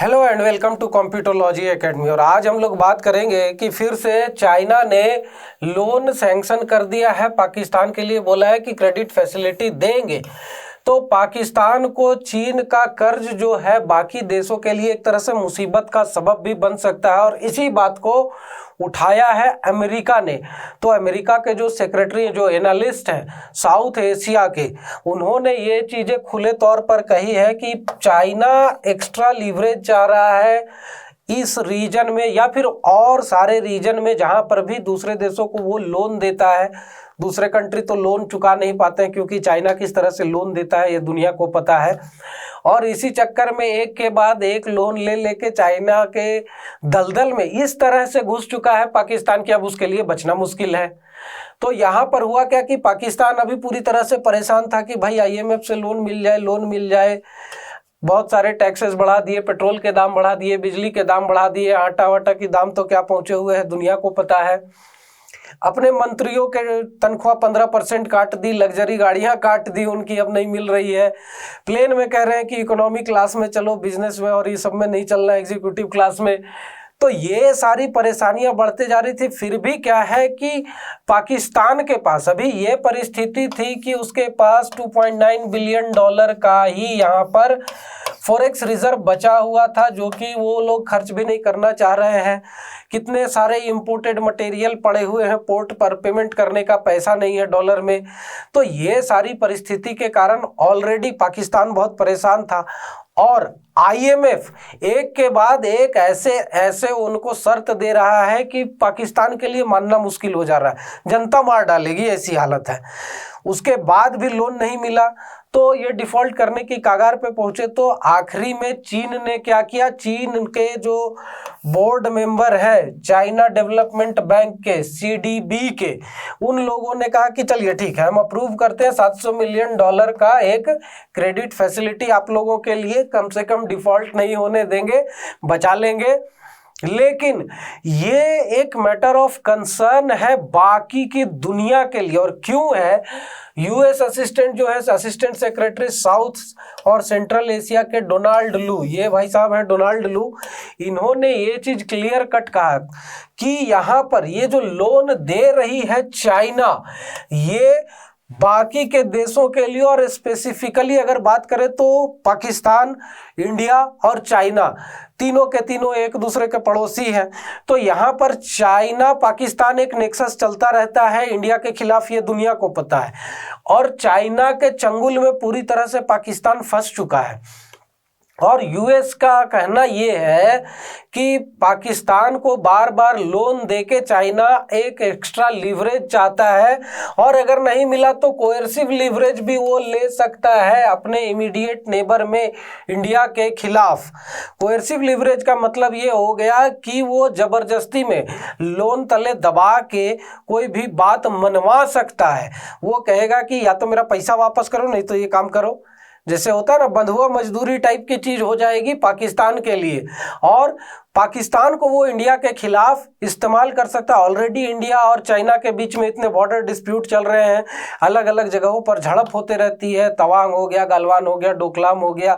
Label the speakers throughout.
Speaker 1: Hello and welcome to Computerology Academy. और आज हम लोग बात करेंगे कि फिर से चाइना ने लोन सैंक्शन कर दिया है पाकिस्तान के लिए, बोला है कि क्रेडिट फैसिलिटी देंगे। तो पाकिस्तान को चीन का कर्ज जो है बाकी देशों के लिए एक तरह से मुसीबत का सबब भी बन सकता है, और इसी बात को उठाया है अमेरिका ने। तो अमेरिका के जो सेक्रेटरी जो एनालिस्ट हैं साउथ एशिया के, उन्होंने ये चीज़ें खुले तौर पर कही है कि चाइना एक्स्ट्रा लीवरेज चाह रहा है इस रीजन में या फिर और सारे रीजन में जहां पर भी दूसरे देशों को वो लोन देता है। दूसरे कंट्री तो लोन चुका नहीं पाते हैं क्योंकि चाइना किस तरह से लोन देता है ये दुनिया को पता है, और इसी चक्कर में एक के बाद एक लोन ले लेके चाइना के दलदल में इस तरह से घुस चुका है पाकिस्तान की, अब उसके लिए बचना मुश्किल है। तो यहाँ पर हुआ क्या कि पाकिस्तान अभी पूरी तरह से परेशान था कि भाई आईएमएफ से लोन मिल जाए। बहुत सारे टैक्सेस बढ़ा दिए, पेट्रोल के दाम बढ़ा दिए, बिजली के दाम बढ़ा दिए, आटा वाटा के दाम तो क्या पहुंचे हुए हैं दुनिया को पता है। अपने मंत्रियों के तनख्वाह 15% काट दी, लग्जरी गाड़ियां काट दी उनकी, अब नहीं मिल रही है। प्लेन में कह रहे हैं कि इकोनॉमी क्लास में चलो, बिजनेस में और ये सब में नहीं चलना, एग्जीक्यूटिव क्लास में। तो ये सारी परेशानियां बढ़ते जा रही थी। फिर भी क्या है कि पाकिस्तान के पास अभी ये परिस्थिति थी कि उसके पास $2.9 बिलियन का ही यहाँ पर फॉरेक्स रिजर्व बचा हुआ था, जो कि वो लोग खर्च भी नहीं करना चाह रहे हैं। कितने सारे इंपोर्टेड मटेरियल पड़े हुए हैं पोर्ट पर, पेमेंट करने का पैसा नहीं है डॉलर में। तो ये सारी परिस्थिति के कारण ऑलरेडी पाकिस्तान बहुत परेशान था, और आईएमएफ एक के बाद एक ऐसे उनको शर्त दे रहा है कि पाकिस्तान के लिए मानना मुश्किल हो जा रहा है, जनता मार डालेगी ऐसी हालत है। उसके बाद भी लोन नहीं मिला तो ये डिफॉल्ट करने की कगार पे पहुंचे। तो आखिरी में चीन ने क्या किया, चीन के जो बोर्ड मेंबर है चाइना डेवलपमेंट बैंक के सीडीबी के, उन लोगों ने कहा कि चलिए ठीक है, हम अप्रूव करते हैं $700 मिलियन का एक क्रेडिट फैसिलिटी आप लोगों के लिए, कम से कम डिफॉल्ट नहीं होने देंगे, बचा लेंगे। लेकिन ये एक मैटर ऑफ कंसर्न है बाकी की दुनिया के लिए। और क्यों है, यूएस असिस्टेंट जो है असिस्टेंट सेक्रेटरी साउथ और सेंट्रल एशिया के डोनाल्ड लू, ये भाई साहब हैं डोनाल्ड लू, इन्होंने ये चीज क्लियर कट कहा कि यहाँ पर ये जो लोन दे रही है चाइना, ये बाकी के देशों के लिए, और स्पेसिफिकली अगर बात करें तो पाकिस्तान, इंडिया और चाइना, तीनों के तीनों एक दूसरे के पड़ोसी हैं। तो यहाँ पर चाइना पाकिस्तान एक नेक्सस चलता रहता है इंडिया के खिलाफ, ये दुनिया को पता है, और चाइना के चंगुल में पूरी तरह से पाकिस्तान फंस चुका है। और यूएस का कहना ये है कि पाकिस्तान को बार बार लोन देके चाइना एक एक्स्ट्रा लीवरेज चाहता है, और अगर नहीं मिला तो कोएर्सिव लीवरेज भी वो ले सकता है अपने इमीडिएट नेबर में इंडिया के खिलाफ। कोएर्सिव लीवरेज का मतलब ये हो गया कि वो जबरदस्ती में लोन तले दबा के कोई भी बात मनवा सकता है। वो कहेगा कि या तो मेरा पैसा वापस करो, नहीं तो ये काम करो। जैसे होता है ना, बंधुआ मजदूरी टाइप की चीज हो जाएगी पाकिस्तान के लिए, और पाकिस्तान को वो इंडिया के खिलाफ इस्तेमाल कर सकता है। ऑलरेडी इंडिया और चाइना के बीच में इतने बॉर्डर डिस्प्यूट चल रहे हैं, अलग अलग जगहों पर झड़प होते रहती है, तवांग हो गया, गलवान हो गया, डोकलाम हो गया,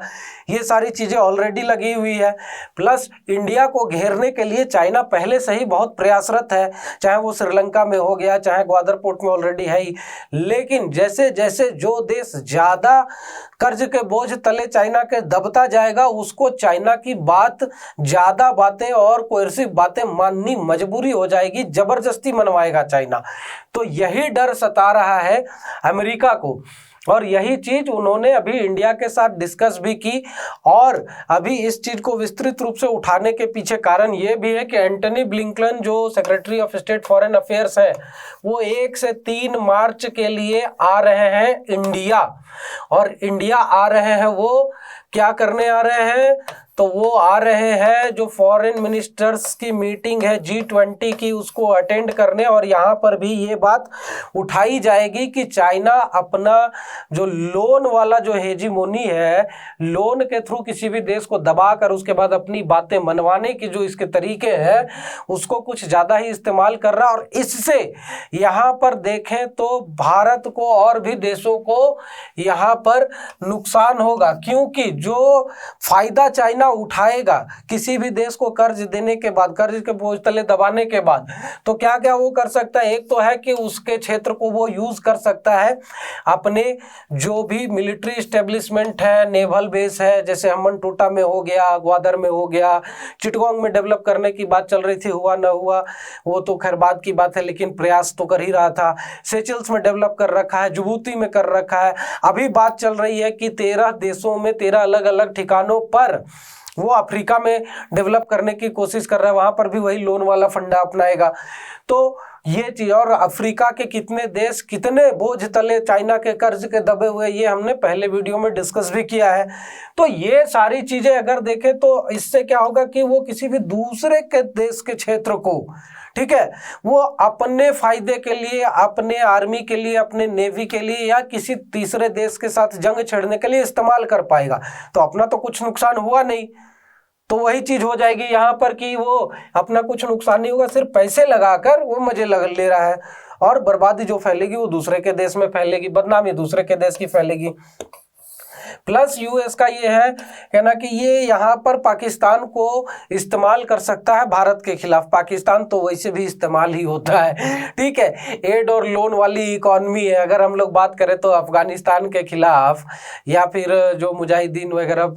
Speaker 1: ये सारी चीज़ें ऑलरेडी लगी हुई है। प्लस इंडिया को घेरने के लिए चाइना पहले से ही बहुत प्रयासरत है, चाहे वो श्रीलंका में हो गया, चाहे ग्वादर पोर्ट में ऑलरेडी है ही। लेकिन जैसे जैसे जो देश ज़्यादा कर्ज के बोझ तले चाइना के दबता जाएगा, उसको चाइना की बात, ज़्यादा बातें और कोर्सिव बातें माननी मजबूरी हो जाएगी, जबरदस्ती मनवाएगा चाइना। तो यही डर सता रहा है अमेरिका को, और यही चीज उन्होंने अभी इंडिया के साथ डिस्कस भी की। और अभी इस चीज को विस्तृत रूप से उठाने के पीछे कारण ये भी है कि एंटनी ब्लिंकन जो secretary of state foreign affairs हैं, वो 1 से 3 मार्च के लिए आ रहे हैं इंडिया। और इंडिया आ रहे हैं, वो क्या करने आ रहे हैं, तो वो आ रहे हैं जो फॉरेन मिनिस्टर्स की मीटिंग है G20 की, उसको अटेंड करने। और यहाँ पर भी ये बात उठाई जाएगी कि चाइना अपना जो लोन वाला जो हेजीमोनी है, लोन के थ्रू किसी भी देश को दबाकर उसके बाद अपनी बातें मनवाने की जो इसके तरीके हैं, उसको कुछ ज़्यादा ही इस्तेमाल कर रहा। और इससे यहाँ पर देखें तो भारत को और भी देशों को यहाँ पर नुकसान होगा, क्योंकि जो फायदा चाइना चाइना उठाएगा किसी भी देश को कर्ज देने के बाद, कर्ज के बोझ तले दबाने के बाद, तो क्या क्या वो कर सकता है? एक तो है कि उसके क्षेत्र को वो यूज कर सकता है अपने जो भी मिलिट्री स्टेब्लिशमेंट है, नेवल बेस है, जैसे हम्बनटोटा में हो गया, ग्वादर में हो गया, चिटगोंग में डेवलप करने की बात चल रही थी, हुआ ना हुआ वो तो खैर बात की बात है, लेकिन प्रयास तो कर ही रहा था। सेचल्स में डेवलप कर रखा है, जिबूती में कर रखा है। अभी बात चल रही है कि 13 देशों में 13 अलग अलग ठिकानों पर वो अफ्रीका में डेवलप करने की कोशिश कर रहा है, वहां पर भी वही लोन वाला फंडा अपनाएगा। तो ये चीज, और अफ्रीका के कितने देश कितने बोझ तले चाइना के कर्ज के दबे हुए, ये हमने पहले वीडियो में डिस्कस भी किया है। तो ये सारी चीजें अगर देखें तो इससे क्या होगा कि वो किसी भी दूसरे के देश के क्षेत्र को, ठीक है, वो अपने फायदे के लिए, अपने आर्मी के लिए, अपने नेवी के लिए या किसी तीसरे देश के साथ जंग छेड़ने के लिए इस्तेमाल कर पाएगा। तो अपना तो कुछ नुकसान हुआ नहीं। तो वही चीज हो जाएगी यहाँ पर कि वो अपना कुछ नुकसान नहीं होगा, सिर्फ पैसे लगाकर वो मजे ले रहा है, और बर्बादी जो फैलेगी वो दूसरे के देश में फैलेगी, बदनामी दूसरे के देश की फैलेगी। प्लस यूएस का ये है कहना कि ये यहाँ पर पाकिस्तान को इस्तेमाल कर सकता है भारत के खिलाफ। पाकिस्तान तो वैसे भी इस्तेमाल ही होता है, ठीक है, एड और लोन वाली इकॉनमी है। अगर हम लोग बात करें तो अफगानिस्तान के खिलाफ या फिर जो मुजाहिदीन वगैरह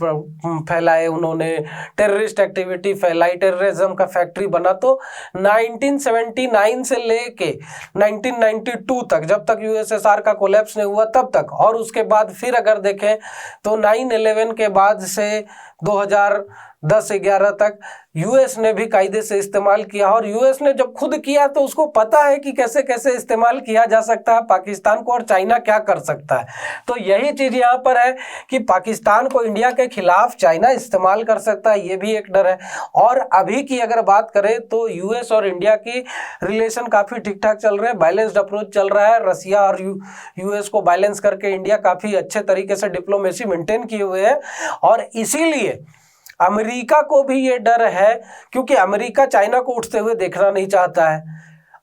Speaker 1: फैलाए, उन्होंने टेररिस्ट एक्टिविटी फैलाई, टेररिज्म का फैक्ट्री बना, तो 1979 से लेके 1992 तक, जब तक यूएसएसआर का कोलैप्स नहीं हुआ तब तक, और उसके बाद फिर अगर देखें तो 9/11 के बाद से 2010-11 तक यूएस ने भी कायदे से इस्तेमाल किया। और यूएस ने जब खुद किया तो उसको पता है कि कैसे कैसे इस्तेमाल किया जा सकता है पाकिस्तान को, और चाइना क्या कर सकता है। तो यही चीज यहाँ पर है कि पाकिस्तान को इंडिया के खिलाफ चाइना इस्तेमाल कर सकता है, ये भी एक डर है। और अभी की अगर बात करें तो यूएस और इंडिया की रिलेशन काफी ठीक ठाक चल रहे हैं, बैलेंस्ड अप्रोच चल रहा है। रसिया और यूएस को बैलेंस करके इंडिया काफी अच्छे तरीके से डिप्लोमेसी मेंटेन किए हुए है। और इसीलिए अमेरिका को भी ये डर है, क्योंकि अमेरिका चाइना को उठते हुए देखना नहीं चाहता है,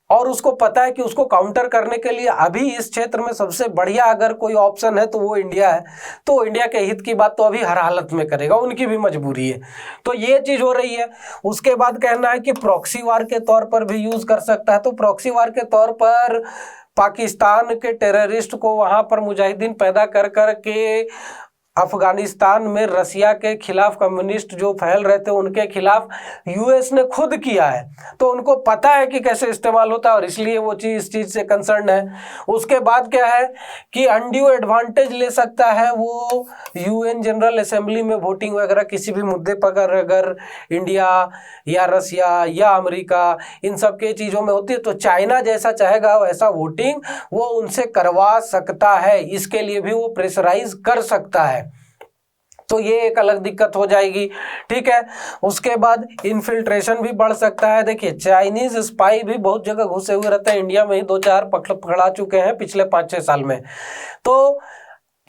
Speaker 1: और उसको पता है कि उसको काउंटर करने के लिए अभी इस क्षेत्र में सबसे बढ़िया अगर कोई ऑप्शन है तो वो इंडिया है। तो इंडिया के हित की बात तो अभी हर हालत में करेगा, उनकी भी मजबूरी है। तो ये चीज हो रही है। उसके बाद कहना है कि प्रॉक्सी वार के तौर पर भी यूज कर सकता है। तो प्रॉक्सी वार के तौर पर पाकिस्तान के टेररिस्ट को वहां पर मुजाहिदीन पैदा कर के अफगानिस्तान में रसिया के खिलाफ, कम्युनिस्ट जो फैल रहे थे उनके खिलाफ यूएस ने खुद किया है। तो उनको पता है कि कैसे इस्तेमाल होता है, और इसलिए वो चीज इस चीज से कंसर्न है। उसके बाद क्या है कि अनड्यू एडवांटेज ले सकता है वो यूएन जनरल असेंबली में वोटिंग वगैरह किसी भी मुद्दे पर अगर इंडिया या रसिया या अमेरिका इन सब के चीज़ों में होती है, तो चाइना जैसा चाहेगा वैसा वोटिंग वो उनसे करवा सकता है। इसके लिए भी वो प्रेशराइज कर सकता है। तो ये एक अलग दिक्कत हो जाएगी, ठीक है। उसके बाद इन्फिल्ट्रेशन भी बढ़ सकता है। देखिए चाइनीज स्पाई भी बहुत जगह घुसे हुए रहते हैं, इंडिया में ही 2-4 पकड़ा चुके हैं पिछले 5-6 साल में। तो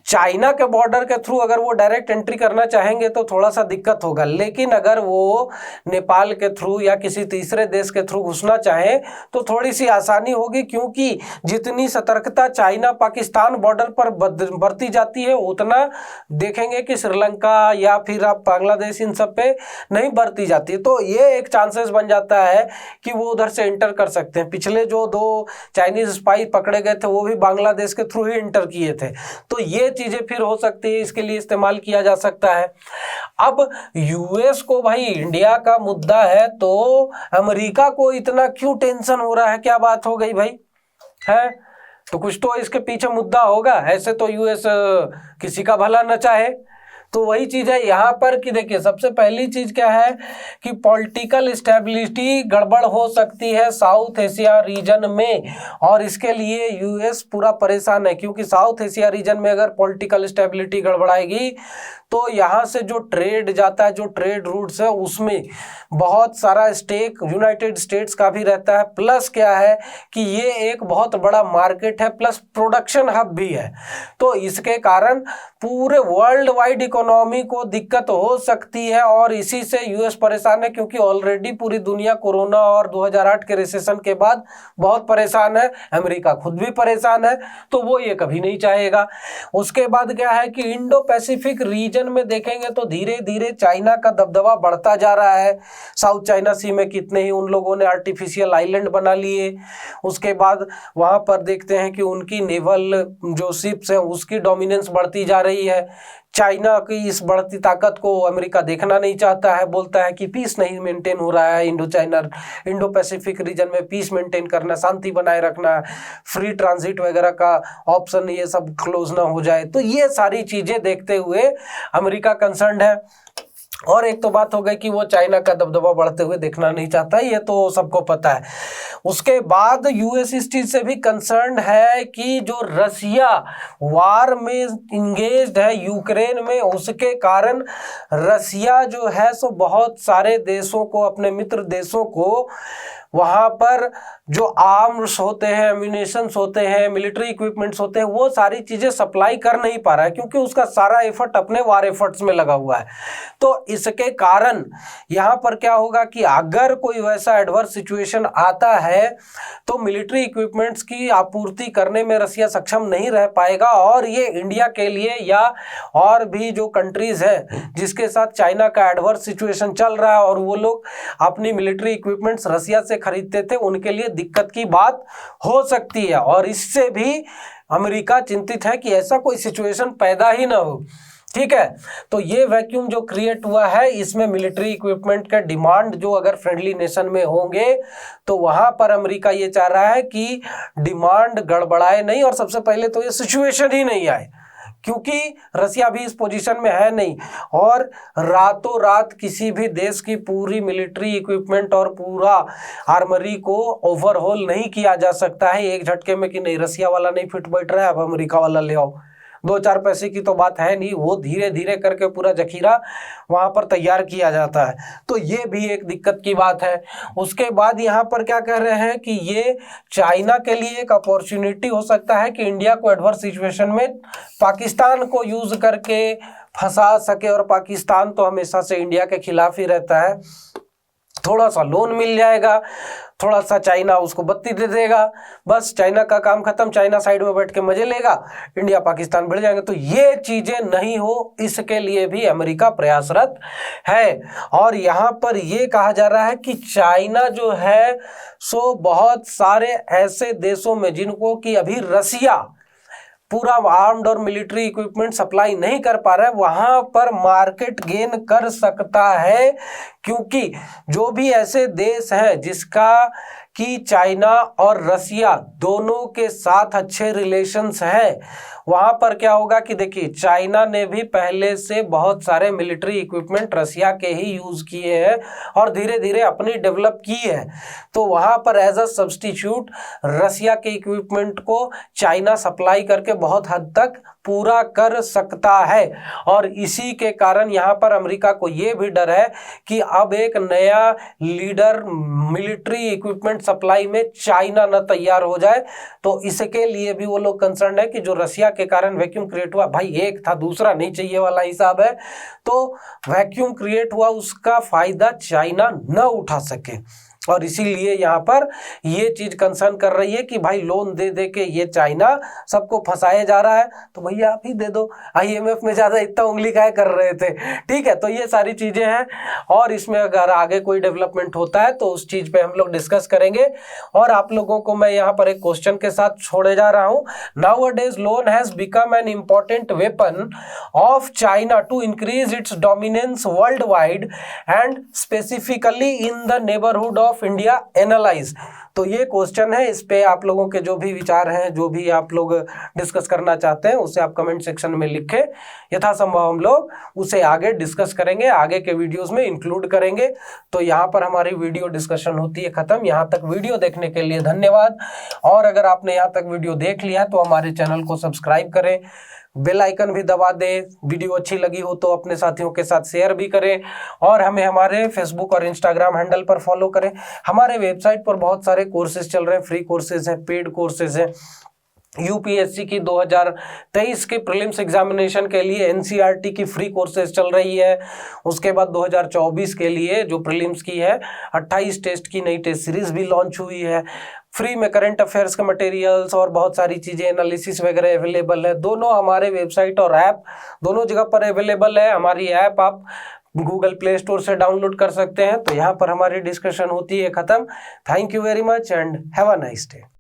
Speaker 1: चाइना के बॉर्डर के थ्रू अगर वो डायरेक्ट एंट्री करना चाहेंगे तो थोड़ा सा दिक्कत होगा, लेकिन अगर वो नेपाल के थ्रू या किसी तीसरे देश के थ्रू घुसना चाहे तो थोड़ी सी आसानी होगी, क्योंकि जितनी सतर्कता चाइना पाकिस्तान बॉर्डर पर बरती जाती है उतना देखेंगे कि श्रीलंका या फिर आप बांग्लादेश इन सब पे नहीं बरती जाती है। तो ये एक चांसेस बन जाता है कि वो उधर से एंटर कर सकते हैं। पिछले जो 2 चाइनीज स्पाई पकड़े गए थे वो भी बांग्लादेश के थ्रू ही एंटर किए थे। तो ये चीजें फिर हो सकती है, इसके लिए इस्तेमाल किया जा सकता है। अब यूएस को भाई इंडिया का मुद्दा है, तो अमेरिका को इतना क्यों टेंशन हो रहा है, क्या बात हो गई भाई है? तो कुछ तो इसके पीछे मुद्दा होगा, ऐसे तो यूएस किसी का भला न चाहे। तो वही चीज है यहाँ पर कि देखिए सबसे पहली चीज क्या है कि पॉलिटिकल स्टेबिलिटी गड़बड़ हो सकती है साउथ एशिया रीजन में, और इसके लिए यूएस पूरा परेशान है, क्योंकि साउथ एशिया रीजन में अगर पॉलिटिकल स्टेबिलिटी गड़बड़ाएगी तो यहाँ से जो ट्रेड जाता है, जो ट्रेड रूट्स है, उसमें बहुत सारा स्टेक यूनाइटेड स्टेट्स का भी रहता है। प्लस क्या है कि ये एक बहुत बड़ा मार्केट है, प्लस प्रोडक्शन हब भी है। तो इसके कारण पूरे वर्ल्ड वाइड इकोनॉमी को दिक्कत हो सकती है और इसी से यूएस परेशान है, क्योंकि ऑलरेडी पूरी दुनिया कोरोना और 2008 के रिसेशन के बाद बहुत परेशान है। अमेरिका खुद भी परेशान है, तो वो ये कभी नहीं चाहेगा। उसके बाद क्या है कि इंडो पैसिफिक रीजन में देखेंगे तो धीरे धीरे चाइना का दबदबा बढ़ता जा रहा है। साउथ चाइना सी में कितने ही उन लोगों ने आर्टिफिशियल आइलैंड बना लिए। उसके बाद वहाँ पर देखते हैं कि उनकी नेवल जो शिप्स हैं उसकी डोमिनेंस बढ़ती जा रही है। चाइना की इस बढ़ती ताकत को अमेरिका देखना नहीं चाहता है, बोलता है कि पीस नहीं मेंटेन हो रहा है इंडो पैसिफिक रीजन में, पीस मेंटेन करना, शांति बनाए रखना, फ्री ट्रांजिट वगैरह का ऑप्शन ये सब क्लोज ना हो जाए। तो ये सारी चीज़ें देखते हुए अमेरिका कंसर्न्ड है। और एक तो बात हो गई कि वो चाइना का दबदबा बढ़ते हुए देखना नहीं चाहता, ये तो सबको पता है। उसके बाद यूएस इस चीज से भी कंसर्न है कि जो रसिया वार में इंगेज्ड है यूक्रेन में, उसके कारण रसिया जो है सो बहुत सारे देशों को, अपने मित्र देशों को वहाँ पर जो आर्म्स होते हैं, एम्यूनिशंस होते हैं, मिलिट्री इक्विपमेंट्स होते हैं, वो सारी चीज़ें सप्लाई कर नहीं पा रहा है, क्योंकि उसका सारा एफर्ट अपने वार एफर्ट्स में लगा हुआ है। तो इसके कारण यहाँ पर क्या होगा कि अगर कोई वैसा एडवर्स सिचुएशन आता है तो मिलिट्री इक्विपमेंट्स की आपूर्ति करने में रसिया सक्षम नहीं रह पाएगा। और ये इंडिया के लिए या और भी जो कंट्रीज हैं जिसके साथ चाइना का एडवर्स सिचुएशन चल रहा है और वो लोग अपनी मिलिट्री इक्विपमेंट्स रसिया से खरीदते थे, उनके लिए दिक्कत की बात हो सकती है। और इससे भी अमेरिका चिंतित है कि ऐसा कोई सिचुएशन पैदा ही ना हो। ठीक है, तो ये वैक्यूम जो क्रिएट हुआ है, इसमें मिलिट्री इक्विपमेंट का डिमांड जो अगर फ्रेंडली नेशन में होंगे तो वहां पर अमेरिका ये चाह रहा है कि डिमांड गड़बड़ाए नहीं और सबसे पहले तो ये सिचुएशन ही नहीं आए, क्योंकि रसिया भी इस पोजीशन में है नहीं। और रातों रात किसी भी देश की पूरी मिलिट्री इक्विपमेंट और पूरा आर्मरी को ओवरहॉल नहीं किया जा सकता है एक झटके में कि नहीं रसिया वाला नहीं फिट बैठ रहा है अब अमेरिका वाला ले आओ। 2-4 पैसे की तो बात है नहीं, वो धीरे धीरे करके पूरा जखीरा वहां पर तैयार किया जाता है। तो ये भी एक दिक्कत की बात है। उसके बाद यहाँ पर क्या कह रहे हैं कि ये चाइना के लिए एक अपॉर्चुनिटी हो सकता है कि इंडिया को एडवर्स सिचुएशन में पाकिस्तान को यूज करके फंसा सके। और पाकिस्तान तो हमेशा से इंडिया के खिलाफ ही रहता है। थोड़ा सा लोन मिल जाएगा, थोड़ा सा चाइना उसको बत्ती दे देगा, बस चाइना का काम खत्म, चाइना साइड में बैठ के मजे लेगा, इंडिया पाकिस्तान भिड़ जाएंगे। तो ये चीजें नहीं हो, इसके लिए भी अमेरिका प्रयासरत है। और यहाँ पर ये कहा जा रहा है कि चाइना जो है सो बहुत सारे ऐसे देशों में जिनको कि अभी रसिया पूरा आर्म्ड और मिलिट्री इक्विपमेंट सप्लाई नहीं कर पा रहा है, वहां पर मार्केट गेन कर सकता है। क्योंकि जो भी ऐसे देश हैं जिसका कि चाइना और रसिया दोनों के साथ अच्छे रिलेशंस हैं, वहां पर क्या होगा कि देखिए चाइना ने भी पहले से बहुत सारे मिलिट्री इक्विपमेंट रसिया के ही यूज किए हैं और धीरे धीरे अपनी डेवलप की है। तो वहां पर एज अ सब्स्टिट्यूट रसिया के इक्विपमेंट को चाइना सप्लाई करके बहुत हद तक पूरा कर सकता है। और इसी के कारण यहाँ पर अमेरिका को ये भी डर है कि अब एक नया लीडर मिलिट्री इक्विपमेंट सप्लाई में चाइना न तैयार हो जाए। तो इसके लिए भी वो लोग कंसर्न है कि जो रसिया के कारण वैक्यूम क्रिएट हुआ, भाई एक था दूसरा नहीं चाहिए वाला हिसाब है, तो वैक्यूम क्रिएट हुआ उसका फायदा चाइना न उठा सके। और इसीलिए यहाँ पर ये चीज कंसर्न कर रही है कि भाई लोन दे दे के ये चाइना सबको फंसाए जा रहा है, तो भैया आप ही दे दो। आईएमएफ में ज्यादा इतना उंगली काय कर रहे थे। ठीक है, तो ये सारी चीजें हैं और इसमें अगर आगे कोई डेवलपमेंट होता है तो उस चीज पे हम लोग डिस्कस करेंगे। और आप लोगों को मैं यहाँ पर एक क्वेश्चन के साथ छोड़े जा रहा हूँ। Nowadays loan has become an important weapon of China to increase its dominance worldwide and specifically in the neighbourhood of India analyse. तो ये क्वेश्चन है, इस पे आप लोगों के जो भी विचार हैं, जो भी आप लोग डिस्कस करना चाहते हैं, उसे आप कमेंट सेक्शन में लिखें। यथासंभव हम लोग उसे आगे डिस्कस करेंगे, आगे के वीडियोस में इंक्लूड करेंगे। तो यहाँ पर हमारी वीडियो डिस्कशन होती है खत्म। यहाँ तक वीडियो देखने के लिए धन्यवाद। और अगर आपने यहाँ तक वीडियो देख लिया तो हमारे चैनल को सब्सक्राइब करें, बेल आइकन भी दबा दें। वीडियो अच्छी लगी हो तो अपने साथियों के साथ शेयर भी करें और हमें हमारे फेसबुक और इंस्टाग्राम हैंडल पर फॉलो करें। हमारे वेबसाइट पर बहुत सारे कोर्सेज चल रहे हैं, फ्री कोर्सेज हैं, पेड कोर्सेज हैं। यूपीएससी की 2023 के प्रीलिम्स एग्जामिनेशन के लिए एनसीईआरटी की फ्री कोर्सेज चल रही है। उसके बाद 2024 के लिए जो प्रीलिम्स की है 28 टेस्ट की नई टेस्ट सीरीज भी लॉन्च हुई है। फ्री में करंट अफेयर्स के मटेरियल्स और बहुत सारी चीज़ें, एनालिसिस वगैरह अवेलेबल है। दोनों हमारे वेबसाइट और ऐप दोनों जगह पर अवेलेबल है। हमारी ऐप आप गूगल प्ले स्टोर से डाउनलोड कर सकते हैं। तो यहाँ पर हमारी डिस्कशन होती है ख़त्म। Thank you very much and have a nice day.